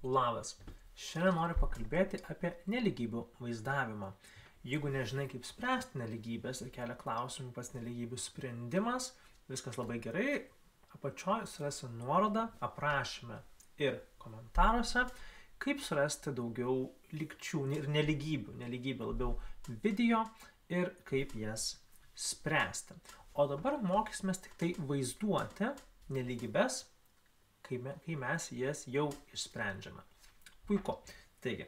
Labas. Šiandien noriu pakalbėti apie nelygybių vaizdavimą. Jeigu nežinai, kaip spręsti nelygybės ir kelia klausimų pas nelygybių sprendimas, viskas labai gerai. Apačioje surasi nuorodą aprašyme ir komentaruose, kaip surasti daugiau lygčių ir nelygybių. Nelygybė labiau video ir kaip jas spręsti. O dabar mokysimės tik tai vaizduoti nelygybės, kai mes jas jau išsprendžiame. Puiku. Taigi,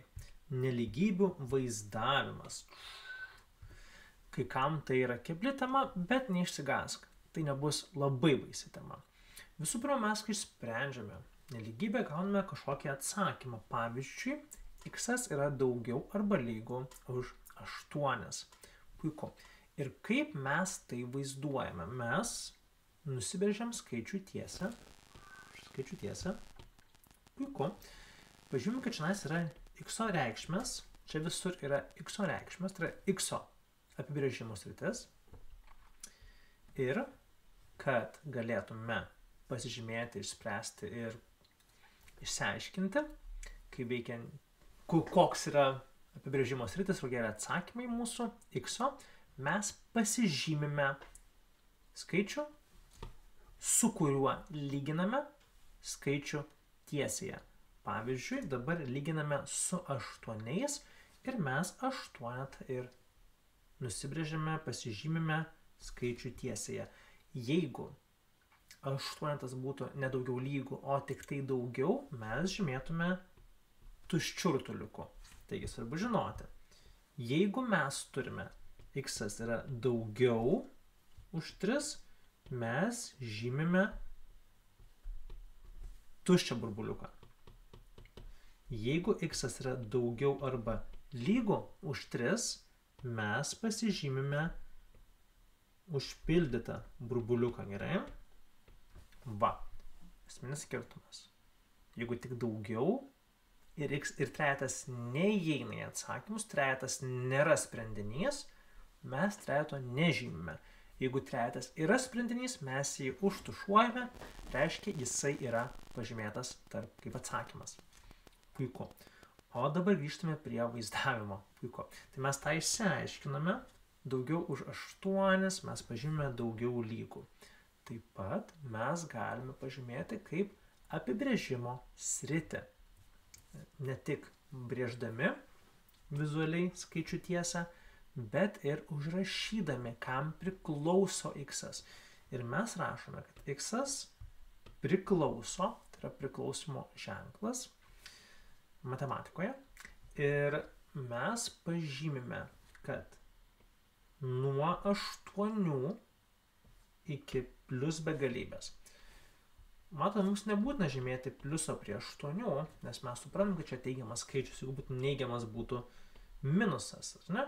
nelygybių vaizdavimas. Kai kam tai yra kebli tema, bet neišsigąsk. Tai nebus labai baisi tema. Visų pirma, mes kai sprendžiame nelygybę, gauname kažkokį atsakymą. Pavyzdžiui, x yra daugiau arba lygu už 8. Puiku. Ir kaip mes tai vaizduojame? Mes nusibrėžiam skaičių tiesę. Puiku. Pažiūrėjom, kad čia yra x reikšmės. Čia visur yra x reikšmės. Tai yra x apibrėžimo sritis. Ir kad galėtume pasižymėti, išspręsti ir išsiaiškinti, kaip veikia, koks yra apibrėžimo sritis, kokie yra atsakymai mūsų x, mes pasižymime skaičių, su kuriuo lyginame skaičių tiesėje. Pavyzdžiui, dabar lyginame su 8 ir mes 8 ir nusibrėžiame, pasižymime skaičių tiesėje. Jeigu 8 būtų nedaugiau lygų, o tik tai daugiau, mes žymėtume tuščiu rutuliuku. Taigi svarbu žinoti, jeigu mes turime x yra daugiau už 3, mes žymime tuščią burbuliuką. Jeigu x yra daugiau arba lygu už 3, mes pasižymime užpildytą burbuliuką, gerai? Va, esminis skirtumas. Jeigu tik daugiau ir x ir trejetas neįeina į atsakymus, trejetas nėra sprendinys, mes trejeto nežymime. Jeigu trejetas yra sprendinys, mes jį užtušuojame, reiškia, jisai yra pažymėtas kaip atsakymas. Puiku. O dabar grįžtame prie vaizdavimo. Puiku. Tai mes tą išsiaiškiname. Daugiau už 8 mes pažymime daugiau lygų. Taip pat mes galime pažymėti kaip apibrėžimo sritį. Ne tik brėždami vizualiai skaičių tiesą, bet ir užrašydami, kam priklauso x. Ir mes rašome, kad x priklauso, tai yra priklausimo ženklas matematikoje. Ir mes pažymime, kad nuo 8 iki plius begalybės. Matome, mums nebūtina žymėti pliuso prie 8, nes mes suprantam, kad čia teigiamas skaičius, jeigu būtų neigiamas, būtų minusas, ne?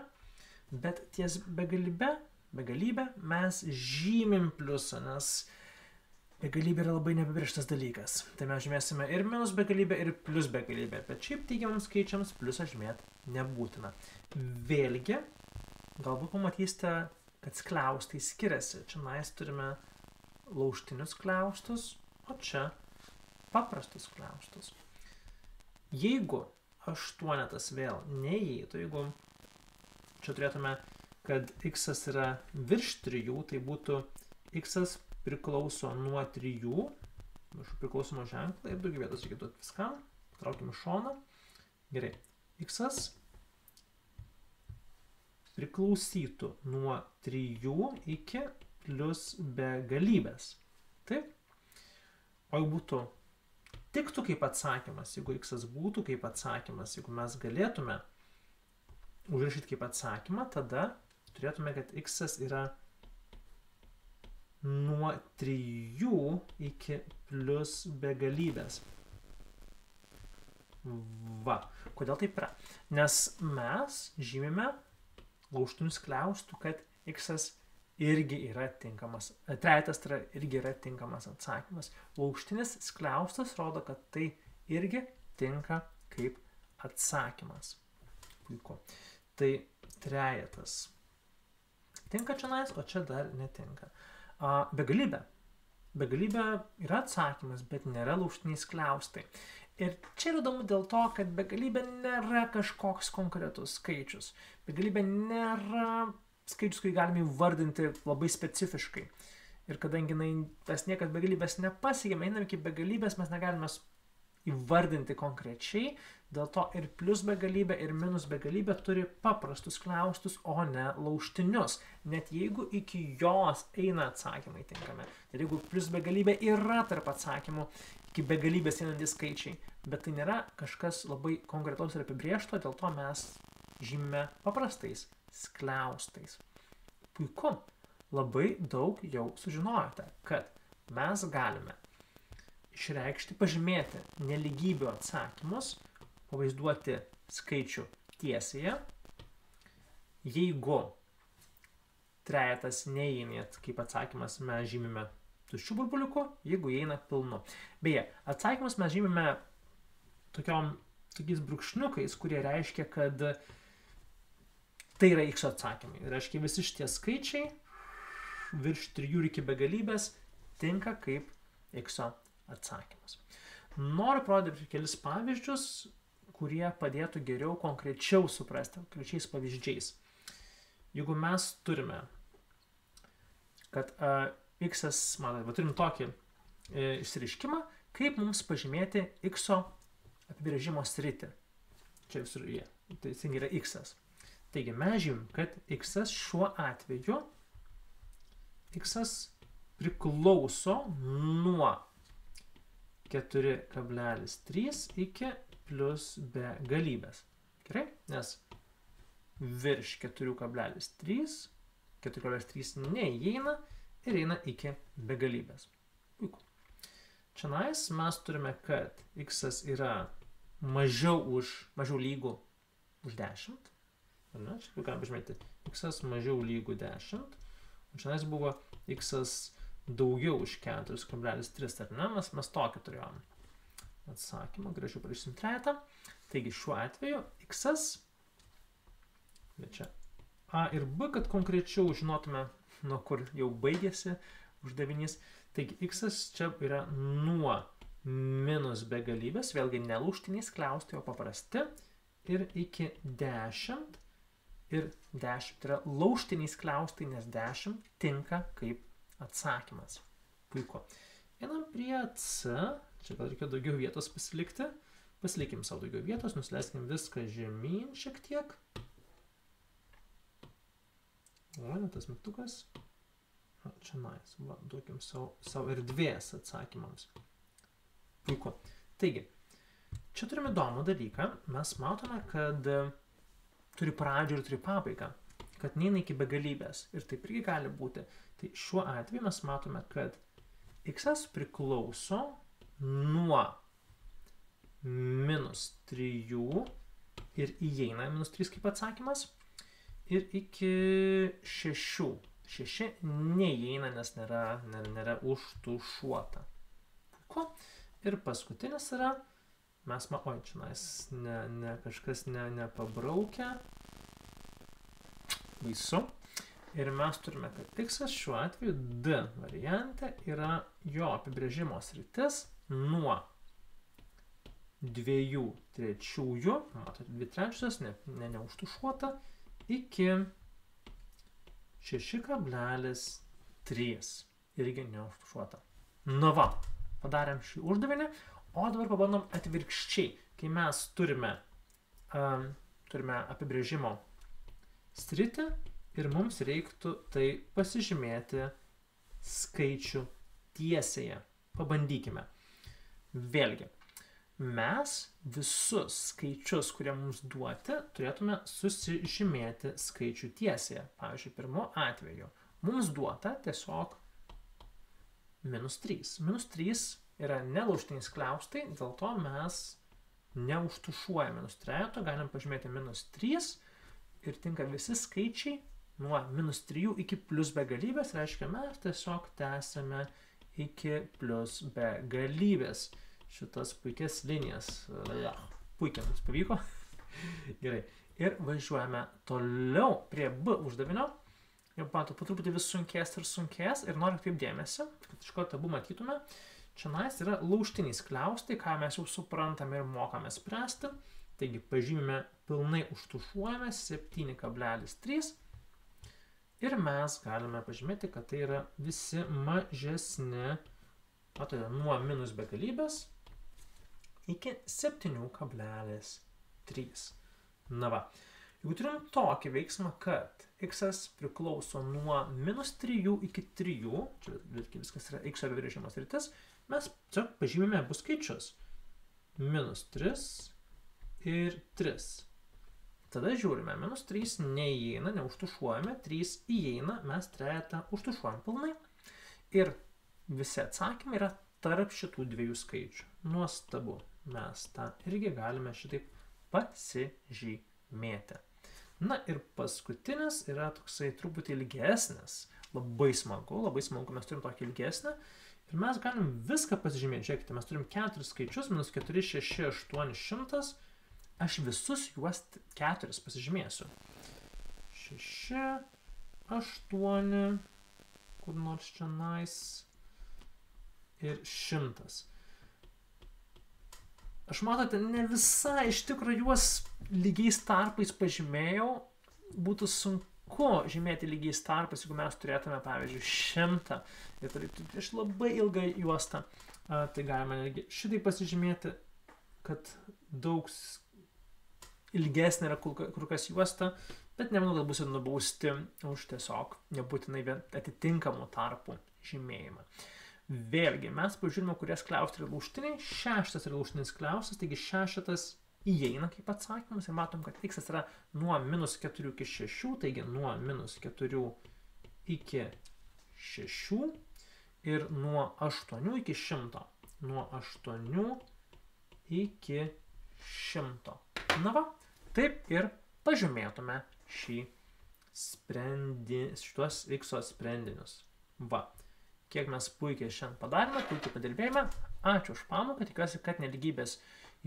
Bet ties begalybę mes žymim pliusą, nes begalybė yra labai neapibrėžtas dalykas. Tai mes žymėsime ir minus begalybę, ir plius begalybę, bet šiaip teigiamams skaičiams pliusą žymėti nebūtina. Vėlgi, galbūt pamatysite, kad skliaustai skiriasi. Čia mes turime laužtinius skliaustus, o čia paprastus skliaustus. Jeigu 8 vėl neįeitų, jeigu čia turėtume, kad x yra virš 3, tai būtų x priklauso nuo 3, priklausimo ženklą ir daugiau vietos reikėtų viskam, traukim iš šoną. Gerai, x priklausytų nuo 3 iki plius begalybės. Taip? O jeigu būtų tiktų kaip atsakymas, jeigu x būtų kaip atsakymas, jeigu mes galėtume užrašyti kaip atsakymą, tada turėtume, kad x yra nuo 3 iki plius begalybės. Va. Kodėl taip yra? Nes mes žymime laužtinių skliaustų, kad x irgi yra tinkamas, trejetas irgi yra tinkamas atsakymas. Laužtinis skliaustas rodo, kad tai irgi tinka kaip atsakymas. Puiku. Tai trejetas tinka čia, o čia dar netinka. Begalybė. Begalybė yra atsakymas, bet nėra laužtiniai skliaustai. Ir čia yra įdomu dėl to, kad begalybė nėra kažkoks konkretus skaičius. Begalybė nėra skaičius, kurį galime įvardinti labai specifiškai. Ir kadangi mes niekad begalybės nepasiekėme, einame iki begalybės, mes negalime įvardinti konkrečiai, dėl to ir plius begalybė, ir minus begalybė turi paprastus kliaustus, o ne laužtinius. Net jeigu iki jos eina atsakymai tinkami. Ir jeigu plius begalybė yra tarp atsakymų, iki begalybės einantys skaičiai, bet tai nėra kažkas labai konkretaus ir apibriešto, dėl to mes žymime paprastais skliaustais. Puiku, labai daug jau sužinojote, kad mes galime išreikšti, pažymėti nelygybių atsakymus, pavaizduoti skaičių tiesėje, jeigu trejetas neįeina, kaip atsakymas mes žymime tuščių burbuliukų, jeigu įeina pilnu. Beje, atsakymus mes žymime tokiais brūkšniukais, kurie reiškia, kad tai yra x atsakymai. Reiškia, visi šitie skaičiai virš 3 iki begalybės tinka kaip x atsakymas. Noriu parodyti kelis pavyzdžius, kurie padėtų geriau konkrečiau suprasti, konkrečiais pavyzdžiais. Jeigu mes turime, kad turim tokį išsireiškimą, kaip mums pažymėti x apibrėžimo sritį. Čia visur jie. Tai yra x. Taigi mes žymim, kad x šiuo atveju x priklauso nuo 4,3 iki plius begalybės. Gerai? Nes virš 4,3 neįeina ir eina iki begalybės. Puiku. Čianais mes turime, kad x yra mažiau lygų už 10. Čia galime pažymėti x mažiau lygų 10. O čianais buvo x daugiau už 4,3, ar ne? Mes tokį turėjom atsakymą, gražiau parašysim trejetą. Taigi šiuo atveju x, bet čia a ir b, kad konkrečiau žinotume, nuo kur jau baigėsi uždavinys. Taigi x čia yra nuo minus begalybės, vėlgi ne laužtiniai skliaustai, o paprasti, ir iki 10. Ir 10 tai yra laužtiniai skliaustai, nes 10 tinka kaip atsakymas. Puiku. Einam prie C. Čia gal reikia daugiau vietos pasilikti. Pasilikim savo daugiau vietos, nusileiskim viską žemyn šiek tiek. O, ne tas mygtukas. Čia nais. Duokim savo erdvės atsakymams. Puiku. Taigi, čia turime įdomų dalyką. Mes matome, kad turi pradžią ir turi pabaigą. Kad neina iki begalybės. Ir taip irgi gali būti. Tai šiuo atveju mes matome, kad x priklauso nuo minus 3 ir įeina minus 3 kaip atsakymas ir iki 6. 6 neįeina, nes nėra užtušuota. Puiku. Ir paskutinis yra, mes kažkas nepabraukia. Baisu. Ir mes turime, kad x šiuo atveju D variante yra jo apibrėžimo sritis nuo 2/3, matote, 2/3, neužtušuota, iki 6,3, irgi neužtušuota. Nu va, padarėm šį uždavinį, o dabar pabandom atvirkščiai, kai mes turime apibrėžimo sritį, ir mums reiktų tai pasižymėti skaičių tiesėje. Pabandykime. Vėlgi, mes visus skaičius, kurie mums duoti, turėtume susižymėti skaičių tiesėje. Pavyzdžiui, pirmu atveju mums duota tiesiog minus 3. Minus 3 yra nelaužtiniai skliaustai, dėl to mes neužtušuojame minus trejeto, galim pažymėti minus 3 ir tinka visi skaičiai nuo minus 3 iki plius begalybės, reiškia, mes tiesiog tęsime iki plius begalybės šitas puikias linijas. Puikiai mums pavyko. Gerai. Ir važiuojame toliau prie B uždavinio. Jau pato, po truputį vis sunkės ir noriu kaip dėmesį, kad iš karto abu matytume. Čionais yra laužtiniai skliaustai, ką mes jau suprantame ir mokame spręsti. Taigi pažymime pilnai užtušuojame 7,3 ir mes galime pažymėti, kad tai yra visi mažesni, matote, nuo minus begalybės iki 7,3. Na va, jeigu turim tokį veiksmą, kad x priklauso nuo minus 3 iki 3, čia viskas yra x apibrėžimas rytis, mes tiesiog pažymime abu skaičius. Minus 3 ir 3. Tada žiūrime, minus 3 neįeina, neužtušuojame, 3 įeina, mes trejetą užtušuojam pilnai. Ir visi atsakymai yra tarp šitų dviejų skaičių. Nuostabu, mes tą irgi galime šitaip pasižymėti. Na ir paskutinis yra toksai truputį ilgesnis. Labai smagu, mes turim tokį ilgesnį. Ir mes galim viską pasižymėti. Žiūrėkite, mes turim 4 skaičius, minus 4, 6, 8, 100. Aš visus juos 4 pasižymėsiu. 6, 8, kur nors čia ir 100. Aš matote, ne visai iš tikrųjų juos lygiais tarpais pažymėjau. Būtų sunku žymėti lygiais tarpais, jeigu mes turėtume, pavyzdžiui, 100. Ir prieš labai ilgą juostą. Tai galime netgi šitai pasižymėti, kad daug ilgesnė yra kur kas juosta, bet nemanau, kad būsite nubausti už tiesiog nebūtinai atitinkamų tarpų žymėjimą. Vėlgi, mes pažiūrime, kurie skliaustai yra laužtiniai. 6 yra laužtinis skliaustas, taigi 6 įeina kaip atsakymas ir matom, kad x yra nuo minus 4 iki 6, taigi nuo minus 4 iki 6 ir nuo 8 iki 100. Nuo 8 iki 100. Na va, taip ir pažymėtume šitos x sprendinius. Va. Kiek mes puikiai šiandien padarėme, puikiai padirbėjome. Ačiū už pamoką, tikiuosi, kad nelygybės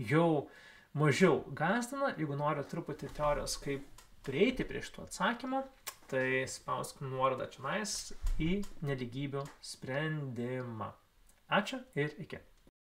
jau mažiau gąsdina. Jeigu nori truputį teorijos, kaip prieiti prie šito atsakymo, tai spausk nuorodą čionais į nelygybių sprendimą. Ačiū ir iki.